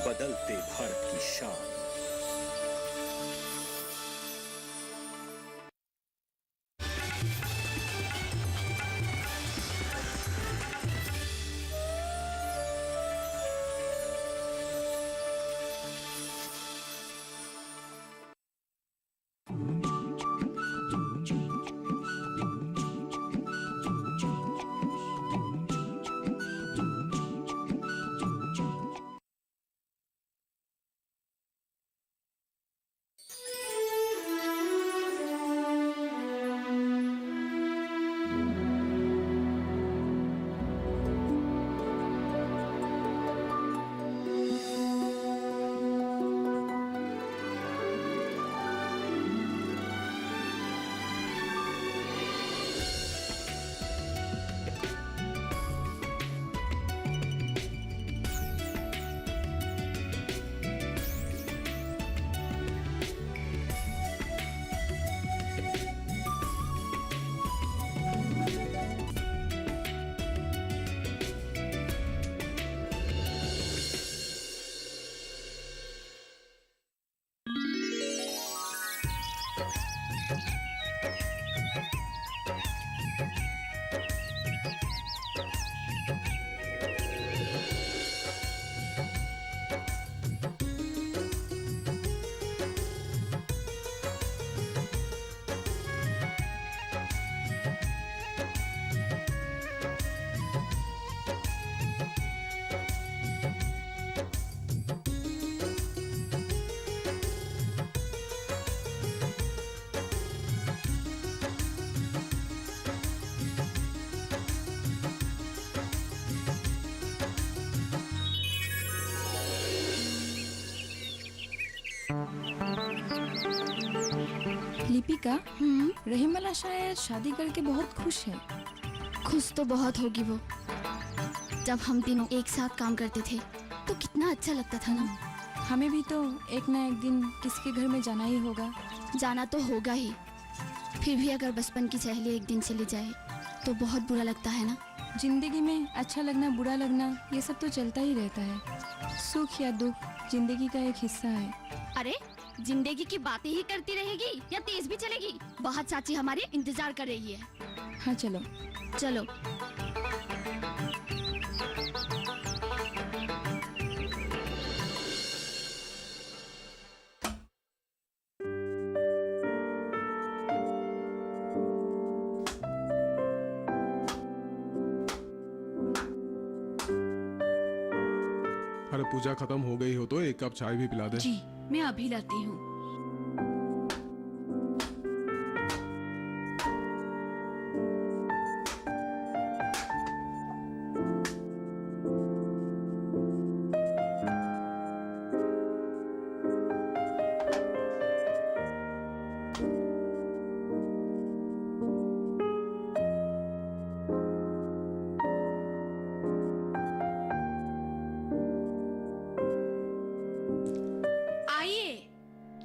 बदलते भारत की शान। लिपिका, रहीमला शायद शादी करके बहुत खुश है। खुश तो बहुत होगी वो। जब हम तीनों एक साथ काम करते थे तो कितना अच्छा लगता था ना। हमें भी तो एक ना एक दिन किसी के घर में जाना ही होगा। जाना तो होगा ही, फिर भी अगर बचपन की सहेली एक दिन चली जाए तो बहुत बुरा लगता है ना। जिंदगी में अच्छा लगना, बुरा लगना, ये सब तो चलता ही रहता है। सुख या दुख जिंदगी का एक हिस्सा है। अरे जिंदगी की बातें ही करती रहेगी या तेज भी चलेगी? बहुत चाची हमारे इंतजार कर रही है। हाँ चलो चलो। अरे पूजा खत्म हो गई हो तो एक कप चाय भी पिला दे। जी मैं अभी लाती हूँ।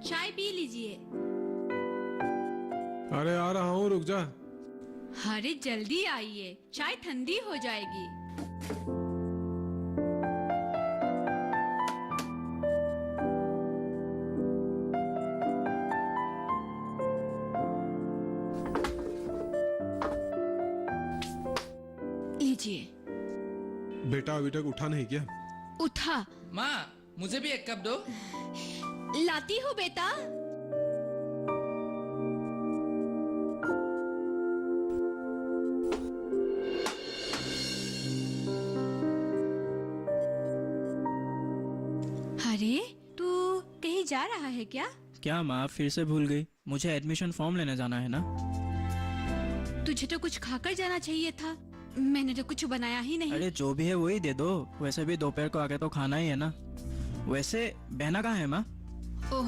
चाय पी लीजिए। अरे आ रहा हूँ, रुक जा। अरे जल्दी आइए, चाय ठंडी हो जाएगी। लीजिए। बेटा अभी तक उठा नहीं क्या? उठा। माँ मुझे भी एक कप दो। लाती हूँ बेटा। अरे तू कहीं जा रहा है क्या? क्या माँ फिर से भूल गई? मुझे एडमिशन फॉर्म लेने जाना है ना। तुझे तो कुछ खाकर जाना चाहिए था। मैंने तो कुछ बनाया ही नहीं। अरे जो भी है वही दे दो। वैसे भी दोपहर को आके तो खाना ही है ना। वैसे बहना कहाँ है माँ? ओह,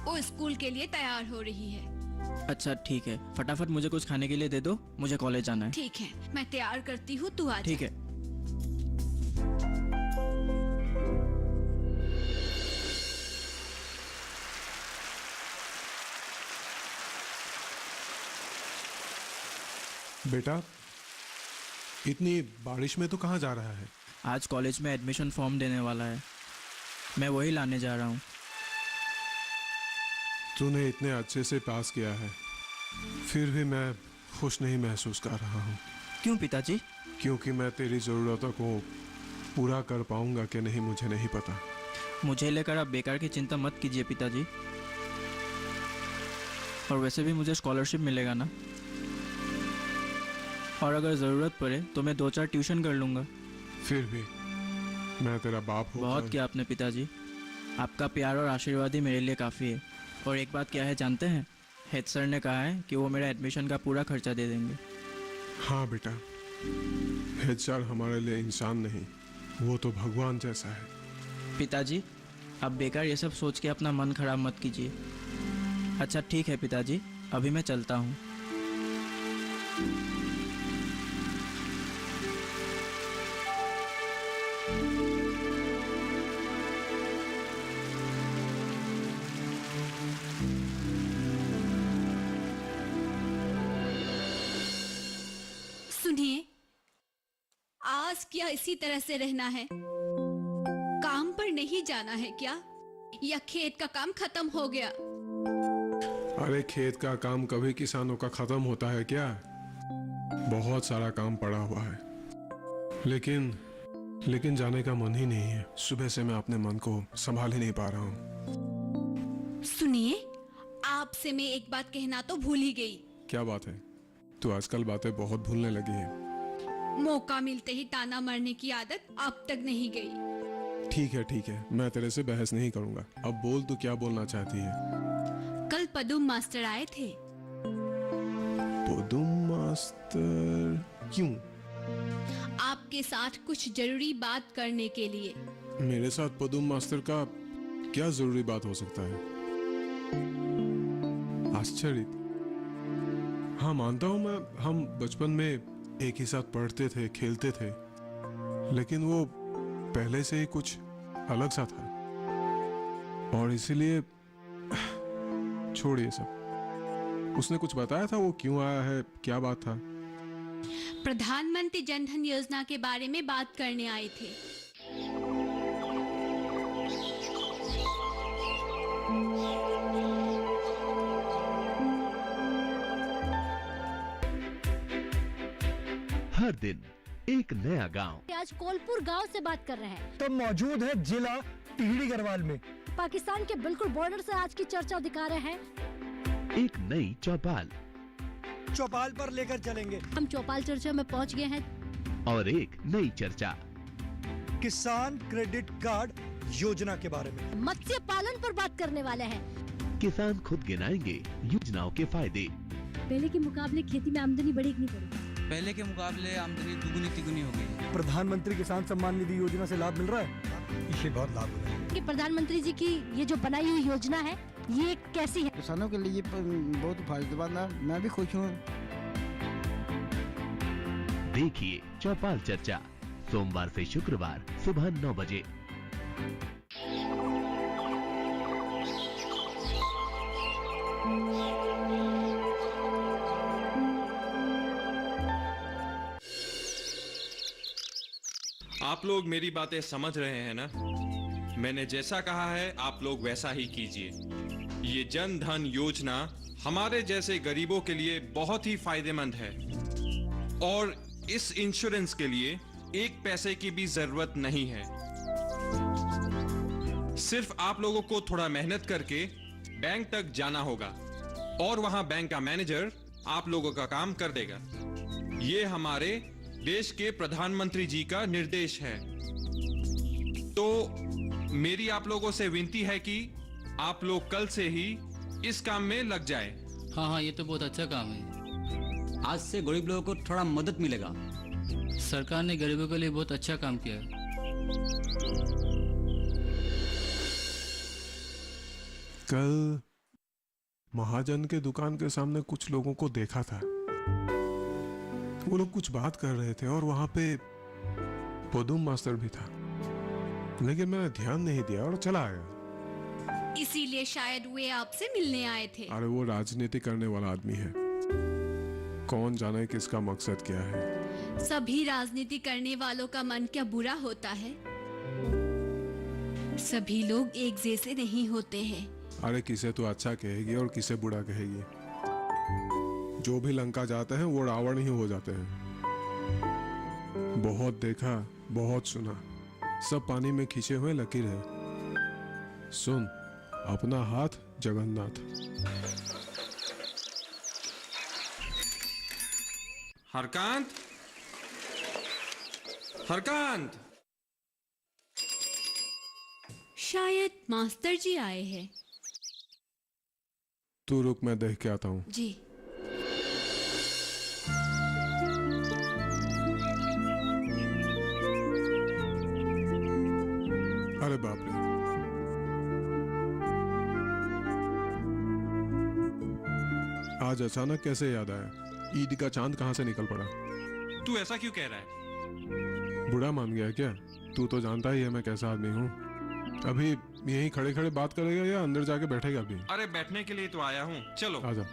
वो स्कूल के लिए तैयार हो रही है। अच्छा ठीक है, फटाफट मुझे कुछ खाने के लिए दे दो, मुझे कॉलेज जाना है। ठीक है, मैं तैयार करती हूँ, तू आ जा। ठीक है। बेटा इतनी बारिश में तो कहाँ जा रहा है? आज कॉलेज में एडमिशन फॉर्म देने वाला है। मैं वही लाने जा रहा हूँ। तूने इतने अच्छे से पास किया है, फिर भी मैं खुश नहीं महसूस कर रहा हूँ। क्यों पिताजी? क्योंकि मैं तेरी ज़रूरतों को पूरा कर पाऊंगा कि नहीं मुझे नहीं पता। मुझे लेकर आप बेकार की चिंता मत कीजिए पिताजी। और वैसे भी मुझे स्कॉलरशिप मिलेगा ना, और अगर ज़रूरत पड़े तो मैं 2-4 ट्यूशन कर लूँगा। फिर भी मैं तेरा बाप हूँ। बहुत किया आपने पिताजी, आपका प्यार और आशीर्वाद ही मेरे लिए काफ़ी है। और एक बात क्या है जानते हैं, हेड सर ने कहा है कि वो मेरा एडमिशन का पूरा खर्चा दे देंगे। हाँ बेटा, हेड सर हमारे लिए इंसान नहीं, वो तो भगवान जैसा है। पिताजी आप बेकार ये सब सोच के अपना मन खराब मत कीजिए। अच्छा ठीक है पिताजी, अभी मैं चलता हूँ। सुनिए, आज क्या इसी तरह से रहना है? काम पर नहीं जाना है क्या? या खेत का काम खत्म हो गया? अरे खेत का काम कभी किसानों का खत्म होता है क्या? बहुत सारा काम पड़ा हुआ है, लेकिन जाने का मन ही नहीं है। सुबह से मैं अपने मन को संभाल ही नहीं पा रहा हूँ। सुनिए, आपसे मैं एक बात कहना तो भूल ही गई। क्या बात है? तू आजकल बातें बहुत भूलने लगी है। मौका मिलते ही ताना मारने की आदत अब तक नहीं गई। ठीक है, मैं तेरे से बहस नहीं करूंगा। अब बोल, तू क्या बोलना चाहती है? कल पदुम मास्टर आए थे। पदुम मास्टर? क्यों? आपके साथ कुछ जरूरी बात करने के लिए। मेरे साथ पदुम मास्टर का क्या जरूरी बात हो सकता है? आश्चर्य। हाँ मानता हूँ मैं, हम बचपन में एक ही साथ पढ़ते थे, खेलते थे, लेकिन वो पहले से ही कुछ अलग सा था, और इसीलिए छोड़िए सब। उसने कुछ बताया था वो क्यों आया है, क्या बात था? प्रधानमंत्री जनधन योजना के बारे में बात करने आए थे। हर दिन एक नया गांव। आज कोलपुर गांव से बात कर रहे हैं। तो मौजूद है जिला टिहरी गढ़वाल में। पाकिस्तान के बिल्कुल बॉर्डर से आज की चर्चा दिखा रहे हैं। एक नई चौपाल। चौपाल पर लेकर चलेंगे। हम चौपाल चर्चा में पहुंच गए हैं। और एक नई चर्चा किसान क्रेडिट कार्ड योजना के बारे में। मत्स्य पालन पर बात करने वाले हैं। किसान खुद गिनाएंगे योजनाओं के फायदे। पहले के मुकाबले खेती में आमदनी बढ़ी कि नहीं बढ़ी? पहले के मुकाबले आमदनी दुगुनी तिगुनी हो गई। प्रधानमंत्री किसान सम्मान निधि योजना से लाभ मिल रहा है। इसे बहुत लाभ हो रहा है। कि प्रधानमंत्री जी की ये जो बनाई हुई योजना है, ये कैसी है? किसानों के लिए बहुत फायदेमंद है। मैं भी खुश हूँ। देखिए चौपाल चर्चा, सोमवार से शुक्रवार सुबह 9 बजे। आप लोग मेरी बातें समझ रहे हैं ना? मैंने जैसा कहा है आप लोग वैसा ही कीजिए। ये जन धन योजना हमारे जैसे गरीबों के लिए बहुत ही फायदेमंद है, और इस इंश्योरेंस के लिए एक पैसे की भी जरूरत नहीं है। सिर्फ आप लोगों को थोड़ा मेहनत करके बैंक तक जाना होगा, और वहां बैंक का मैनेजर आप लोगों का काम कर देगा। ये हमारे देश के प्रधानमंत्री जी का निर्देश है। तो मेरी आप लोगों से विनती है कि आप लोग कल से ही इस काम में लग जाएं। हाँ, ये तो बहुत अच्छा काम है। आज से गरीब लोगों को थोड़ा मदद मिलेगा। सरकार ने गरीबों के लिए बहुत अच्छा काम किया है। कल महाजन के दुकान के सामने कुछ लोगों को देखा था। वो लोग कुछ बात कर रहे थे, और वहां पे पदुम मास्टर भी था, लेकिन मैंने ध्यान नहीं दिया और चला आया। इसीलिए शायद वे आपसे मिलने आए थे। अरे वो राजनीति करने वाला आदमी है, कौन जाने किसका मकसद क्या है। सभी राजनीति करने वालों का मन क्या बुरा होता है? सभी लोग एक जैसे नहीं होते हैं। अरे किसे तो अच्छा कहेगी और किसे बुरा कहेगी। जो भी लंका जाते हैं वो रावण ही हो जाते हैं। बहुत देखा, बहुत सुना, सब पानी में खींचे हुए लकीर है। सुन, अपना हाथ जगन्नाथ। हरकांत, हरकांत, शायद मास्टर जी आए हैं। तू रुक, मैं देख के आता हूँ। जी। अरे बाप रे, आज अचानक कैसे याद आया? ईद का चांद कहाँ से निकल पड़ा? तू ऐसा क्यों कह रहा है? बुरा मान गया क्या? तू तो जानता ही है मैं कैसा आदमी हूँ। अभी यहीं खड़े खड़े बात करेगा या अंदर जाके बैठेगा अभी? अरे बैठने के लिए तो आया हूँ, चलो आजा।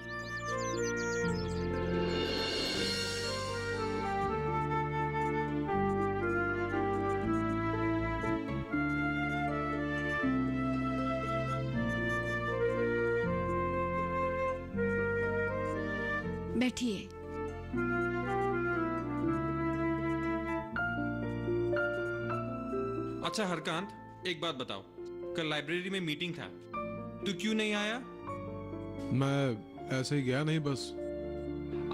बैठिए। अच्छा हरकांत, एक बात बताओ, कल लाइब्रेरी में मीटिंग था, तू क्यों नहीं आया? मैं ऐसे ही गया नहीं बस।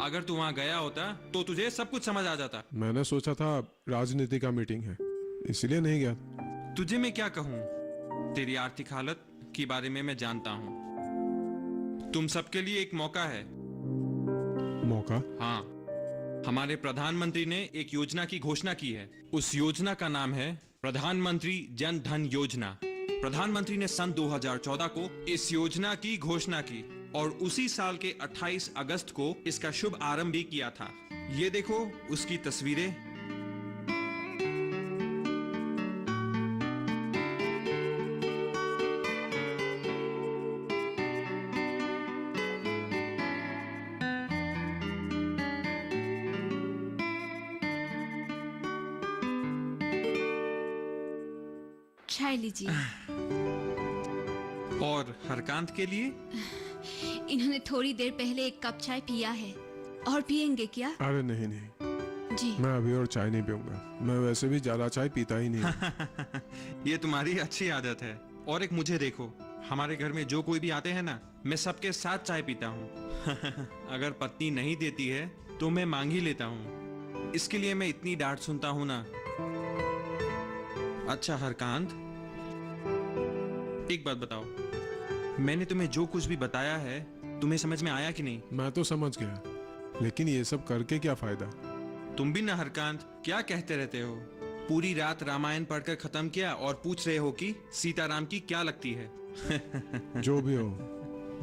अगर तू वहां गया होता तो तुझे सब कुछ समझ आ जाता। मैंने सोचा था राजनीति का मीटिंग है, इसलिए नहीं गया। तुझे मैं क्या कहूँ, तेरी आर्थिक हालत के बारे में मैं जानता हूँ। तुम सबके लिए एक मौका है। मौका? हाँ, हमारे प्रधानमंत्री ने एक योजना की घोषणा की है। उस योजना का नाम है प्रधानमंत्री जन धन योजना। प्रधानमंत्री ने सन 2014 को इस योजना की घोषणा की और उसी साल के 28 अगस्त को इसका शुभ आरंभ भी किया था। ये देखो उसकी तस्वीरें। चाय लीजिए। और हरकांत के लिए? इन्होंने थोड़ी देर पहले एक कप चाय पिया है। और पियेंगे क्या? अरे नहीं नहीं जी। मैं अभी और चाय नहीं पीऊंगा। मैं वैसे भी ज्यादा चाय पीता ही नहीं। ये तुम्हारी अच्छी आदत है। और एक मुझे देखो, हमारे घर में जो कोई भी आते हैं ना, मैं सबके साथ चाय पीता हूँ। अगर पत्नी नहीं देती है तो मैं मांग ही लेता हूँ। इसके लिए मैं इतनी डांट सुनता हूँ ना। अच्छा हरकांत, एक बात बताओ, मैंने तुम्हें जो कुछ भी बताया है तुम्हें समझ में आया कि नहीं? मैं तो समझ गया, लेकिन ये सब करके क्या फायदा? तुम भी ना हरकांत, क्या कहते रहते हो? पूरी रात रामायण पढ़कर खत्म किया और पूछ रहे हो कि सीताराम की क्या लगती है? जो भी हो,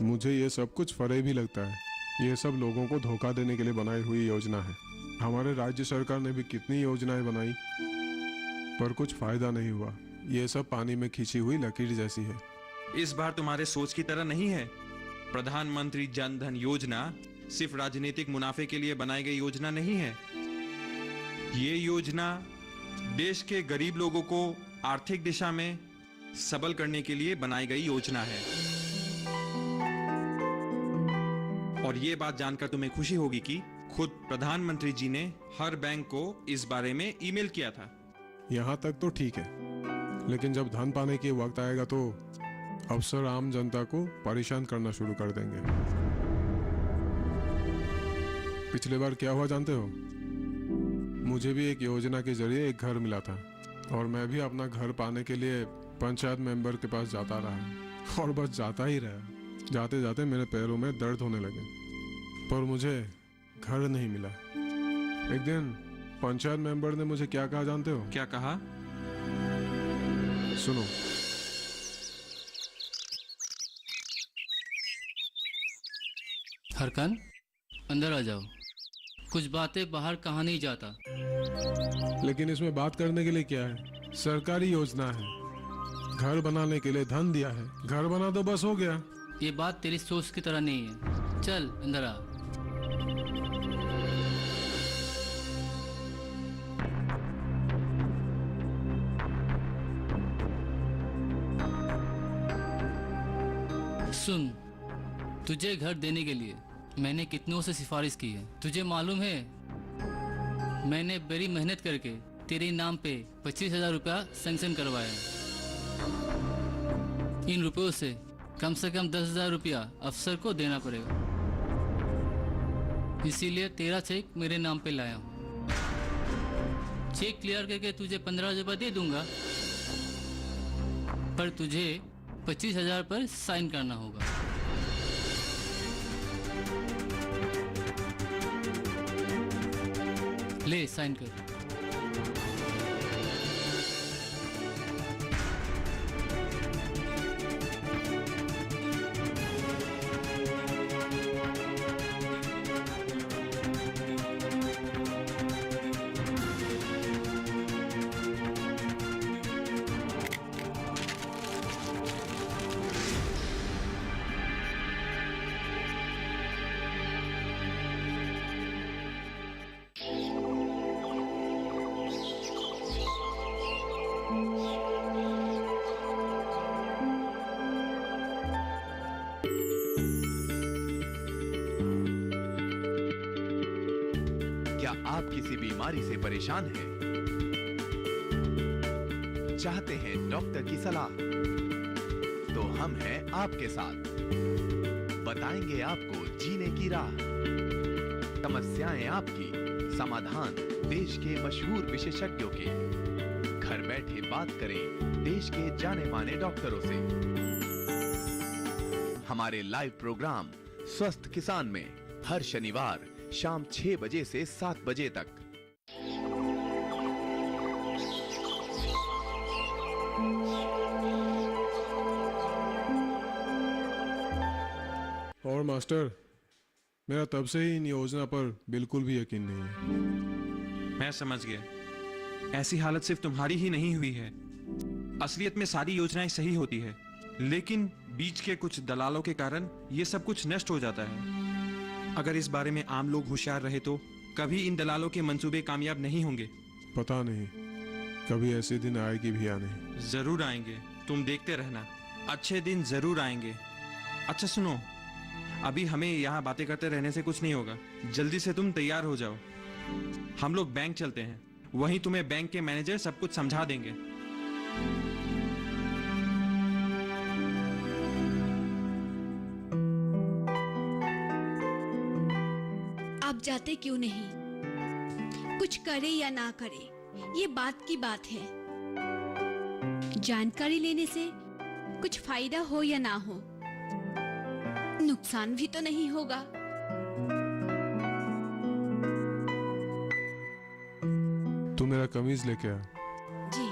मुझे ये सब कुछ फरेबी लगता है। ये सब लोगों को धोखा देने के लिए बनाई हुई योजना है। हमारे राज्य सरकार ने भी कितनी योजनाएं बनाई, पर कुछ फायदा नहीं हुआ। ये सब पानी में खींची हुई लकीर जैसी है। इस बार तुम्हारे सोच की तरह नहीं है। प्रधानमंत्री जन धन योजना सिर्फ राजनीतिक मुनाफे के लिए बनाई गई योजना नहीं है। ये योजना देश के गरीब लोगों को आर्थिक दिशा में सबल करने के लिए बनाई गई योजना है। और ये बात जानकर तुम्हें खुशी होगी कि खुद प्रधानमंत्री जी ने हर बैंक को इस बारे में ईमेल किया था। यहाँ तक तो ठीक है, लेकिन जब धन पाने के वक्त आएगा तो अफसर आम जनता को परेशान करना शुरू कर देंगे। पिछले बार क्या हुआ जानते हो? मुझे भी एक योजना के जरिए एक घर मिला था और मैं भी अपना घर पाने के लिए पंचायत मेंबर के पास जाता रहा और बस जाता ही रहा। जाते जाते मेरे पैरों में दर्द होने लगे, पर मुझे घर नहीं मिला। एक दिन पंचायत मेंबर ने मुझे क्या कहा जानते हो? क्या कहा? सुनो। हरकांत, अंदर आ जाओ। कुछ बातें बाहर कहा नहीं जाता। लेकिन इसमें बात करने के लिए क्या है? सरकारी योजना है, घर बनाने के लिए धन दिया है, घर बना दो बस हो गया। ये बात तेरी सोच की तरह नहीं है। चल अंदर आ। सुन, तुझे घर देने के लिए मैंने कितनों से सिफारिश की है। तुझे मालूम है, मैंने बड़ी मेहनत करके तेरे नाम पे 25,000 रुपया सैंक्शन करवाया है। इन रुपयों से कम 10,000 रुपया अफसर को देना पड़ेगा, इसीलिए तेरा चेक मेरे नाम पे लाया हूँ। चेक क्लियर करके तुझे 15,000 रुपया दे दूंगा, पर तुझे 25,000 पर साइन करना होगा। ले साइन कर। क्या आप किसी बीमारी से परेशान हैं? चाहते हैं डॉक्टर की सलाह? तो हम हैं आपके साथ, बताएंगे आपको जीने की राह। समस्याएं आपकी, समाधान देश के मशहूर विशेषज्ञों के। घर बैठे बात करें देश के जाने माने डॉक्टरों से। हमारे लाइव प्रोग्राम स्वस्थ किसान में हर शनिवार शाम 6 बजे से 7 बजे तक। और मास्टर, मेरा तब से ही इन योजना पर बिल्कुल भी यकीन नहीं है। मैं समझ गया, ऐसी हालत सिर्फ तुम्हारी ही नहीं हुई है। असलियत में सारी योजनाएं सही होती है, लेकिन बीच के कुछ दलालों के कारण ये सब कुछ नष्ट हो जाता है। अगर इस बारे में आम लोग होशियार रहे तो कभी इन दलालों के मंसूबे कामयाब नहीं होंगे। पता नहीं कभी ऐसे दिन आएगी भी या नहीं। जरूर आएंगे, तुम देखते रहना, अच्छे दिन जरूर आएंगे। अच्छा सुनो, अभी हमें यहाँ बातें करते रहने से कुछ नहीं होगा। जल्दी से तुम तैयार हो जाओ, हम लोग बैंक चलते हैं। वहीं तुम्हें बैंक के मैनेजर सब कुछ समझा देंगे। आप जाते क्यों नहीं? कुछ करे या ना करे, ये बात की बात है। जानकारी लेने से कुछ फायदा हो या ना हो, नुकसान भी तो नहीं होगा। तू मेरा कमीज लेके आ। जी।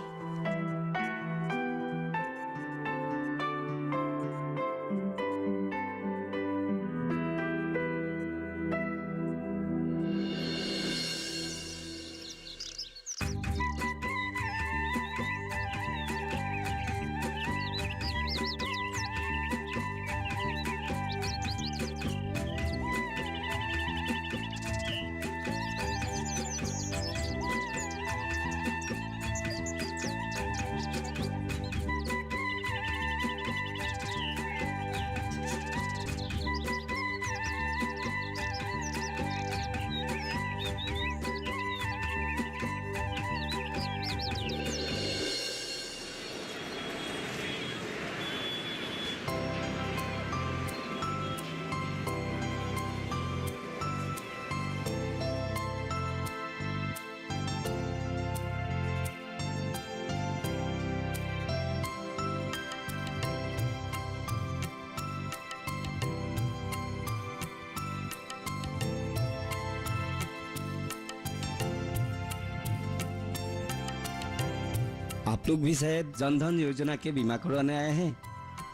आप लोग भी शायद जनधन योजना के बीमा करवाने आए हैं।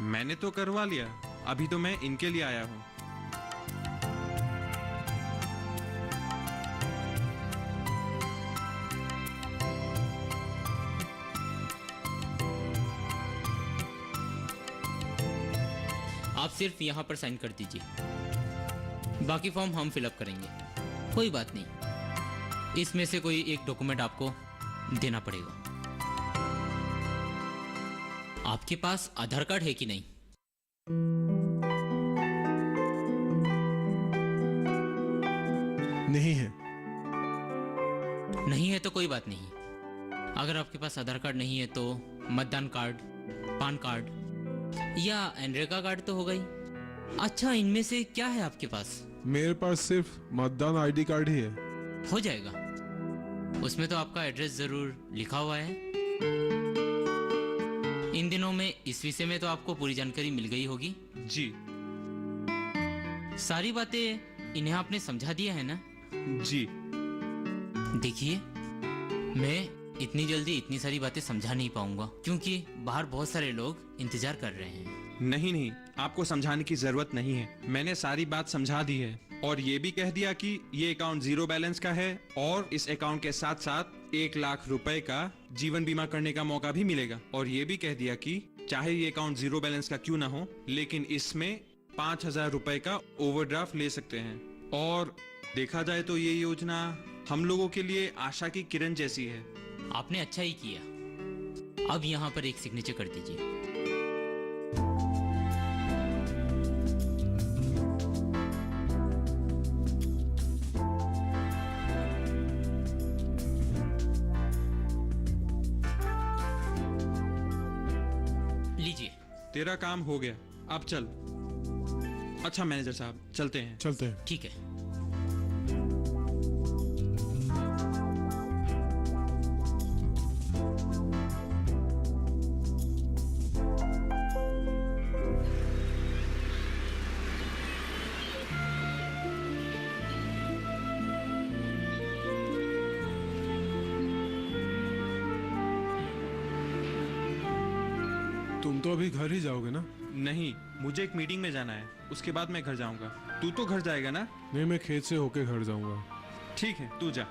मैंने तो करवा लिया, अभी तो मैं इनके लिए आया हूँ। आप सिर्फ यहाँ पर साइन कर दीजिए, बाकी फॉर्म हम फिलअप करेंगे। कोई बात नहीं, इसमें से कोई एक डॉक्यूमेंट आपको देना पड़ेगा। आपके पास आधार कार्ड है कि नहीं? नहीं है। नहीं है तो कोई बात नहीं। अगर आपके पास आधार कार्ड नहीं है तो मतदान कार्ड, पान कार्ड या एनरेगा कार्ड तो होगा ही। अच्छा, इनमें से क्या है आपके पास? मेरे पास सिर्फ मतदान आईडी कार्ड ही है। हो जाएगा। उसमें तो आपका एड्रेस जरूर लिखा हुआ है। इन दिनों में इस विषय में तो आपको पूरी जानकारी मिल गई होगी। जी सारी बातें इन्हें आपने समझा दिया है ना? जी। देखिए, मैं इतनी जल्दी इतनी सारी बातें समझा नहीं पाऊंगा क्योंकि बाहर बहुत सारे लोग इंतजार कर रहे हैं। नहीं नहीं, आपको समझाने की जरूरत नहीं है। मैंने सारी बात समझा दी है और ये भी कह दिया कि ये अकाउंट 0 बैलेंस का है और इस अकाउंट के साथ साथ 1 लाख रुपए का जीवन बीमा करने का मौका भी मिलेगा। और ये भी कह दिया कि चाहे ये अकाउंट 0 बैलेंस का क्यों ना हो, लेकिन इसमें 5,000 रुपए का ओवरड्राफ्ट ले सकते हैं। और देखा जाए तो ये योजना हम लोगों के लिए आशा की किरण जैसी है। आपने अच्छा ही किया। अब यहाँ पर एक सिग्नेचर कर दीजिए। लीजिए। तेरा काम हो गया, अब चल। अच्छा मैनेजर साहब, चलते हैं। चलते हैं। ठीक है। तुम तो अभी घर ही जाओगे ना? नहीं, मुझे एक मीटिंग में जाना है, उसके बाद मैं घर जाऊंगा। तू तो घर जाएगा ना? नहीं, मैं खेत से होके घर जाऊंगा। ठीक है, तू जा।